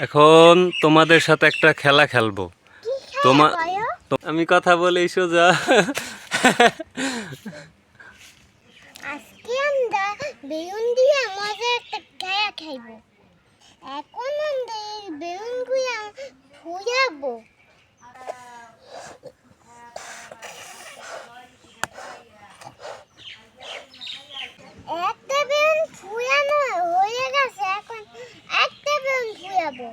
এখন তোমাদের সাথে একটা খেলা খেলবো। তোমার আমি কথা বলেই সোজা। আজকে আমরা বেলুন দিয়ে মজা একটা খেলা খেলবো। এখন আমরা এই বেলুনগুলো ফুলাবো। একটা বেলুন ফুলানো হয়ে গেছে, এখন একটা বেলুন ফুলাবো।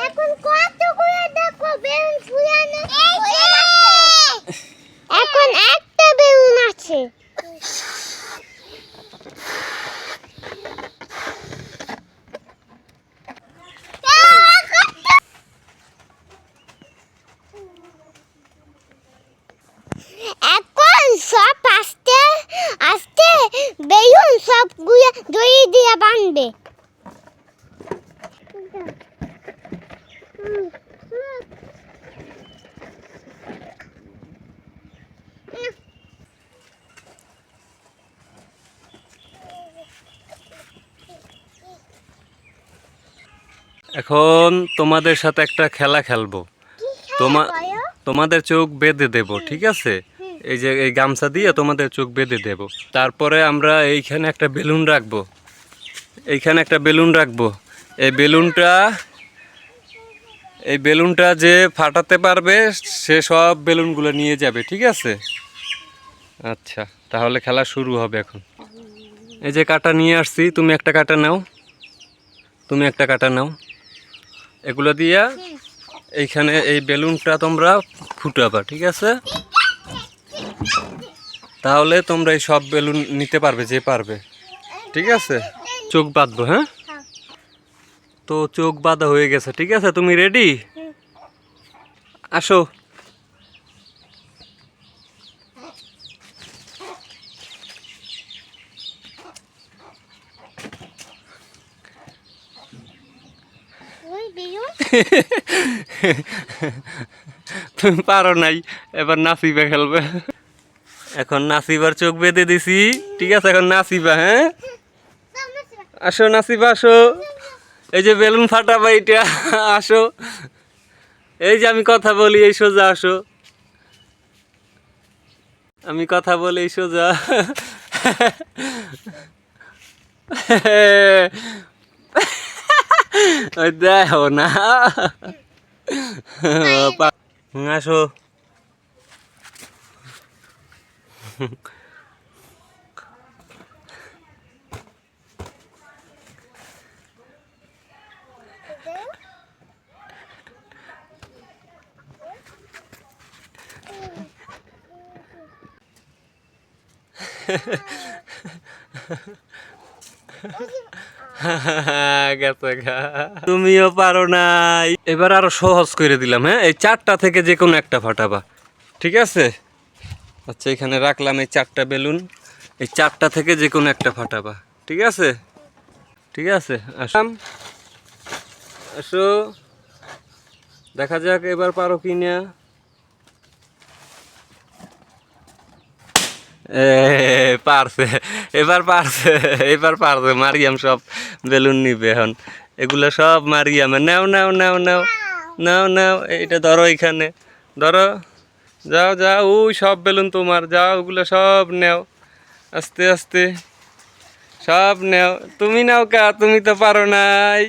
এখন কতগুলো দেখো বেলুন ফুলানো হয়ে গেছে। এখন একটা বেলুন আছে। এখন সব আস্তে আস্তে বেলুন সবগুলো দড়ি দিয়ে বাঁধবে। এখন তোমাদের সাথে একটা খেলা খেলবো। তোমাদের চোখ বেঁধে দেব, ঠিক আছে? এই যে এই গামছা দিয়ে তোমাদের চোখ বেঁধে দেব। তারপরে আমরা এইখানে একটা বেলুন রাখবো, এইখানে একটা বেলুন রাখবো। এই বেলুনটা যে ফাটাতে পারবে সে সব বেলুনগুলো নিয়ে যাবে, ঠিক আছে? আচ্ছা, তাহলে খেলা শুরু হবে এখন। এই যে কাঁটা নিয়ে আসছি, তুমি একটা কাঁটা নাও, তুমি একটা কাঁটা নাও। এগুলো দিয়া এইখানে এই বেলুনটা তোমরা ফুটাবা, ঠিক আছে? তাহলে তোমরা এই সব বেলুন নিতে পারবে, যে পারবে, ঠিক আছে? চোখ বাঁধবো, হ্যাঁ? তো চোখ বাঁধা হয়ে গেছে, ঠিক আছে? তুমি রেডি? আসো। তুমি পারো নাই, এবার নাসিবা খেলবে। এখন নাসিবার চোখ বেঁধে দিছি, ঠিক আছে? এখন নাসিবা, হ্যাঁ? আসো নাসিবা, আসো। এই যে বেলুন ফাটাবা এইটা, আসো। এই যে আমি কথা বলি, এই সোজা আসো। আমি কথা বলি, এই সোজা। ওই দেখো না, আসো। তুমিও পারো নাই। এবার আরো সহজ করে দিলাম, হ্যাঁ? এই চারটা থেকে যে কোনো একটা ফাটাবা, ঠিক আছে? আচ্ছা, এখানে রাখলাম এই চারটা বেলুন। এই চারটা থেকে যে কোনো একটা ফাটাবা, ঠিক আছে? ঠিক আছে, আসলাম। আসো, দেখা যাক এবার পারো কি না। পারছে, এবার পারছে, এবার পারছে। মারিয়াম সব বেলুন নিবে এখন। এগুলো সব মারিয়ামে। নাও নাও নাও নাও নাও নাও, এইটা ধরো, এখানে ধরো। যাও যাও, ওই সব বেলুন তোমার, যাও ওগুলো সব নেও, আস্তে আস্তে সব নেও। তুমি নাও কা, তুমি তো পারো নাই।